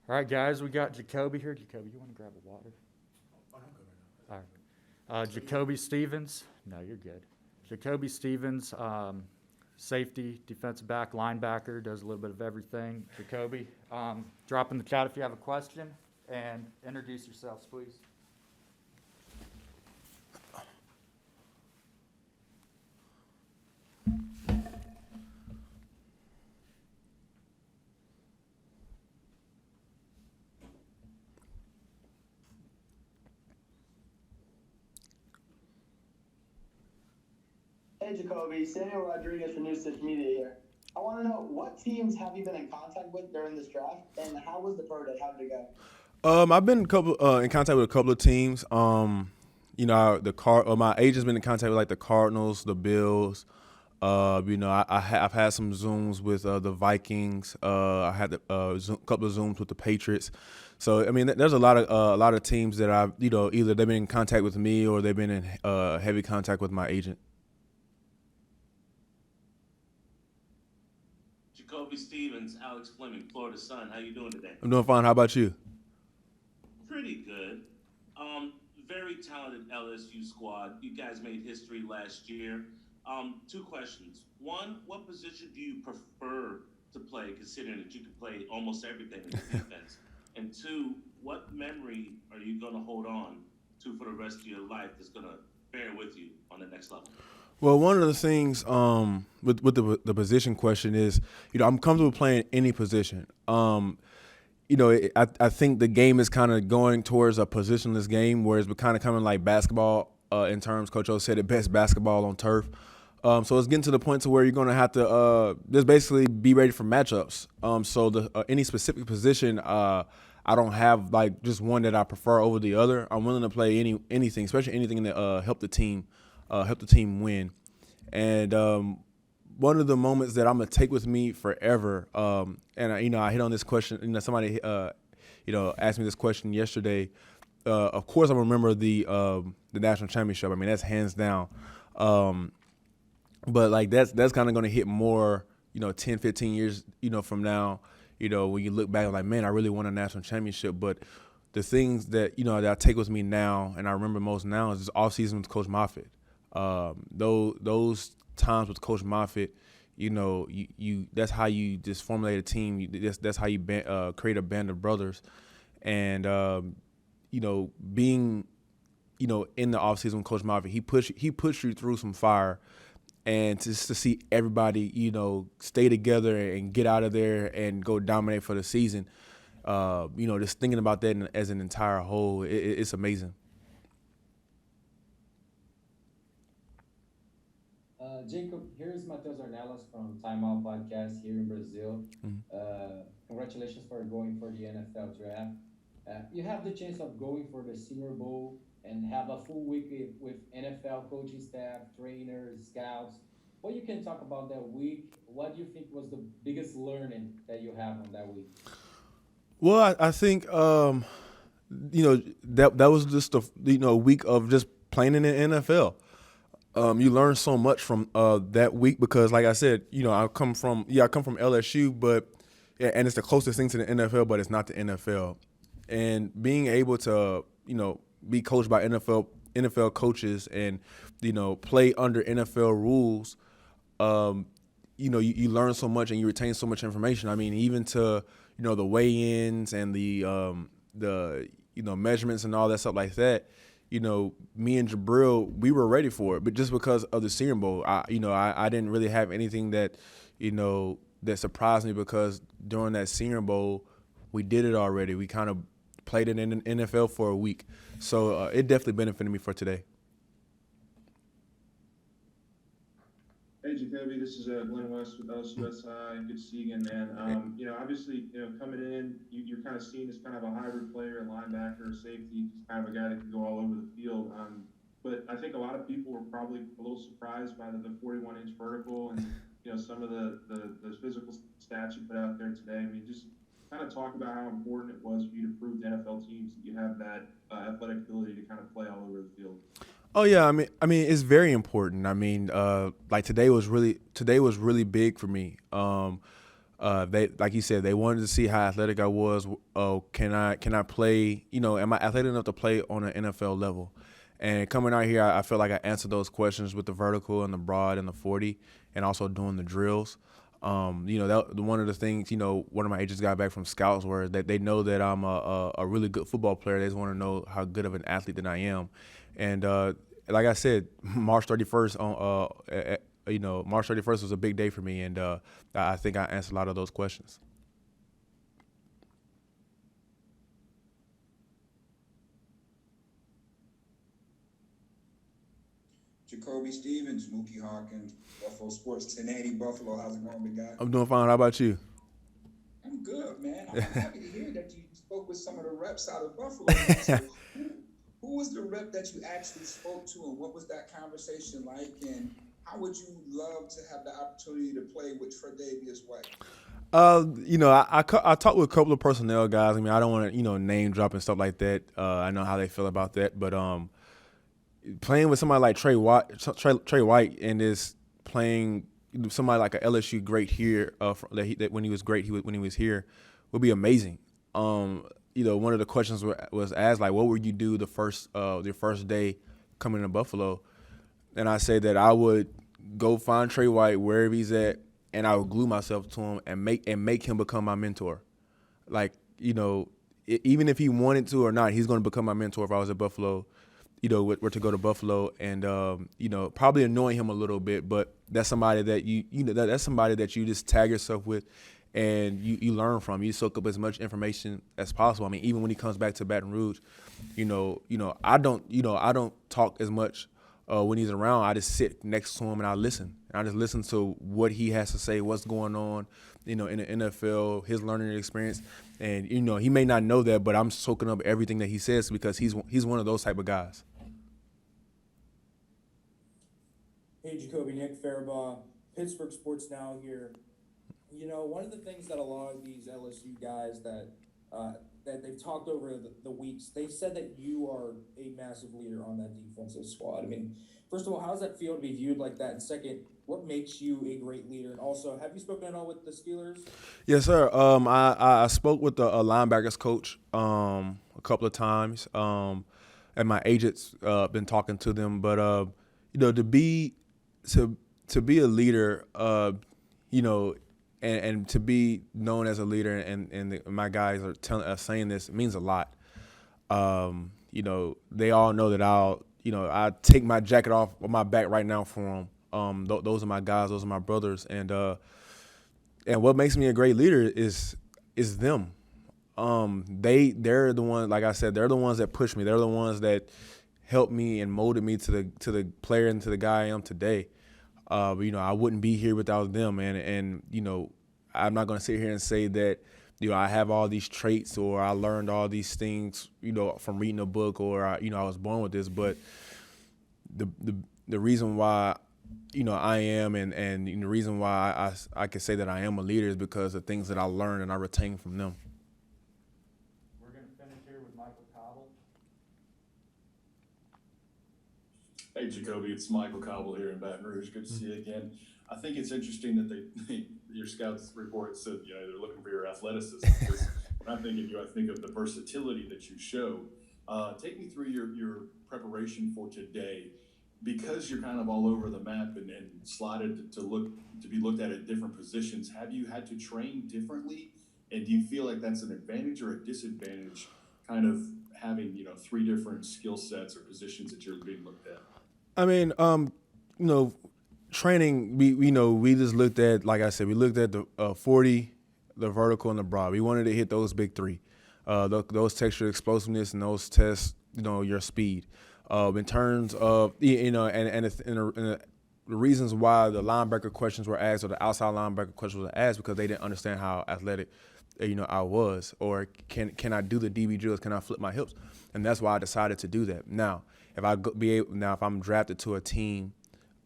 All right, guys, we got JaCoby here. JaCoby, you want to grab a water? Oh, I'm good All right. JaCoby Stevens. No, you're good. JaCoby Stevens, safety, defensive back, linebacker, does a little bit of everything. JaCoby, drop in the chat if you have a question and introduce yourselves, please. Hey Jacoby, Samuel Rodriguez from New Stitch Media here. I want to know, what teams have you been in contact with during this draft, and how was the pro day? How did it go? I've been in contact with a couple of teams. My agent's been in contact with like the Cardinals, the Bills. I've had some Zooms with the Vikings. I had a couple of Zooms with the Patriots. So I mean, there's a lot of teams that I've either they've been in contact with me or they've been in heavy contact with my agent. JaCoby Stevens, Alex Fleming, Florida Sun. How you doing today? I'm doing fine. How about you? Pretty good. Very talented LSU squad. You guys made history last year. Two questions. One, what position do you prefer to play, considering that you can play almost everything in the defense? And two, what memory are you going to hold on to for the rest of your life that's going to bear with you on the next level? Well, one of the things with the position question is, I'm comfortable playing any position. I think the game is kind of going towards a positionless game where it's kind of coming like basketball in terms. Coach O said it best, basketball on turf. So it's getting to the point to where you're going to have to just basically be ready for matchups. Any specific position, I don't have like just one that I prefer over the other. I'm willing to play anything, especially anything that help the team win. And one of the moments that I'm gonna take with me forever, I hit on this question. Somebody asked me this question yesterday. Of course, I remember the national championship. I mean, that's hands down. But like that's kind of gonna hit more, 10, 15 years, from now. When you look back, like, man, I really won a national championship. But the things that that I take with me now, and I remember most now, is this off season with Coach Moffitt. Those times with Coach Moffitt, you that's how you just formulate a team. That's how you create a band of brothers, and being in the offseason with Coach Moffitt, he pushed you through some fire, and just to see everybody stay together and get out of there and go dominate for the season. Just thinking about that as an entire whole, it's amazing. Jacob, here's Matheus Ornelas from Time Out Podcast here in Brazil. Congratulations for going for the NFL draft. You have the chance of going for the Senior Bowl and have a full week with NFL coaching staff, trainers, scouts. What you can talk about that week? What do you think was the biggest learning that you have on that week? Well, I think that was just a week of just playing in the NFL. You learn so much from that week because, like I said, I come from LSU, but and it's the closest thing to the NFL, but it's not the NFL. And being able to be coached by NFL coaches and play under NFL rules, you learn so much and you retain so much information. I mean, even to the weigh-ins and the measurements and all that stuff like that. Me and Jabril, we were ready for it, but just because of the Senior Bowl, I didn't really have anything that that surprised me because during that Senior Bowl, we did it already. We kind of played it in the NFL for a week, so it definitely benefited me for today. Hey, Jacoby, this is Glenn West with LSUSI. Good to see you again, man. Obviously, coming in, you're kind of seen as kind of a hybrid player, a linebacker, safety, just kind of a guy that can go all over the field. But I think a lot of people were probably a little surprised by the 41-inch vertical and, some of the physical stats you put out there today. I mean, just kind of talk about how important it was for you to prove to NFL teams that you have that athletic ability to kind of play all over the field. Oh yeah, I mean, it's very important. I mean, like today was really big for me. They, like you said, they wanted to see how athletic I was. Can I play? Am I athletic enough to play on an NFL level? And coming out here, I feel like I answered those questions with the vertical and the broad and the 40, and also doing the drills. One of the things, one of my agents got back from scouts were that they know that I'm a really good football player. They just want to know how good of an athlete that I am. And like I said, March 31st March 31st was a big day for me, and I think I answered a lot of those questions. JaCoby Stevens, Mookie Hawkins, Buffalo Sports 1080 Buffalo. How's it going, big guy? I'm doing fine. How about you? I'm good, man. I'm happy to hear that you spoke with some of the reps out of Buffalo. So who was the rep that you actually spoke to, and what was that conversation like? And how would you love to have the opportunity to play with Tre'Davious White? I talked with a couple of personnel guys. I mean, I don't want to, name drop and stuff like that. I know how they feel about that, but playing with somebody like Trey White and is playing somebody like a LSU great here, that when he was great, when he was here, would be amazing. One of the questions was asked, like, what would you do your first day coming to Buffalo? And I said that I would go find Trey White wherever he's at, and I would glue myself to him and make him become my mentor. Like, even if he wanted to or not, he's going to become my mentor if I was at Buffalo. Were to go to Buffalo, and probably annoying him a little bit, but that's somebody that that's somebody that you just tag yourself with, and you learn from. You soak up as much information as possible. I mean, even when he comes back to Baton Rouge, I don't talk as much when he's around. I just sit next to him and I listen. And I just listen to what he has to say, what's going on, in the NFL, his learning experience. And he may not know that, but I'm soaking up everything that he says because he's one of those type of guys. Hey, JaCoby, Nick Faribaugh, Pittsburgh Sports Now here. One of the things that a lot of these LSU guys that they've talked over the weeks, they've said that you are a massive leader on that defensive squad. I mean, first of all, how does that feel to be viewed like that? And second, what makes you a great leader? And also, have you spoken at all with the Steelers? Yes, sir. I spoke with the linebackers coach a couple of times, and my agents been talking to them. But to be a leader, and to be known as a leader, and my guys are saying this, it means a lot. They all know that I take my jacket off of my back right now for them. Those are my guys, those are my brothers, and what makes me a great leader is them. They're the ones, like I said, they're the ones that push me. They're the ones that helped me and molded me to the player and to the guy I am today. I wouldn't be here without them, and I'm not going to sit here and say that I have all these traits or I learned all these things from reading a book or I was born with this, but the reason why I am and the reason why I can say that I am a leader is because of things that I learned and I retained from them. We're going to finish here with Michael Cobble. Hey, JaCoby, it's Michael Cobble here in Baton Rouge. Good to see you again. I think it's interesting that your scouts report said they're looking for your athleticism. Because when I think of you, I think of the versatility that you show. Take me through your preparation for today, because you're kind of all over the map and slotted to be looked at different positions. Have you had to train differently, and do you feel like that's an advantage or a disadvantage, kind of having three different skill sets or positions that you're being looked at? I mean, training, we just looked at, like I said, we looked at the 40, the vertical, and the broad. We wanted to hit those big three. Those test your explosiveness and those test, your speed. In terms of, the reasons why the linebacker questions were asked or the outside linebacker questions were asked, because they didn't understand how athletic, I was, or can I do the DB drills? Can I flip my hips? And that's why I decided to do that. Now, if I'm drafted to a team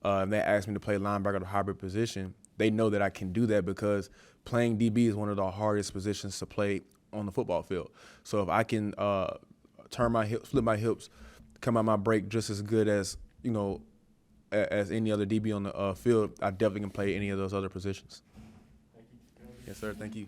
and they ask me to play linebacker at a hybrid position, they know that I can do that because playing DB is one of the hardest positions to play on the football field. So if I can turn my hips, flip my hips, come out my break just as good as as any other DB on the field, I definitely can play any of those other positions. Thank you, Jacoby. Yes, sir. Thank you.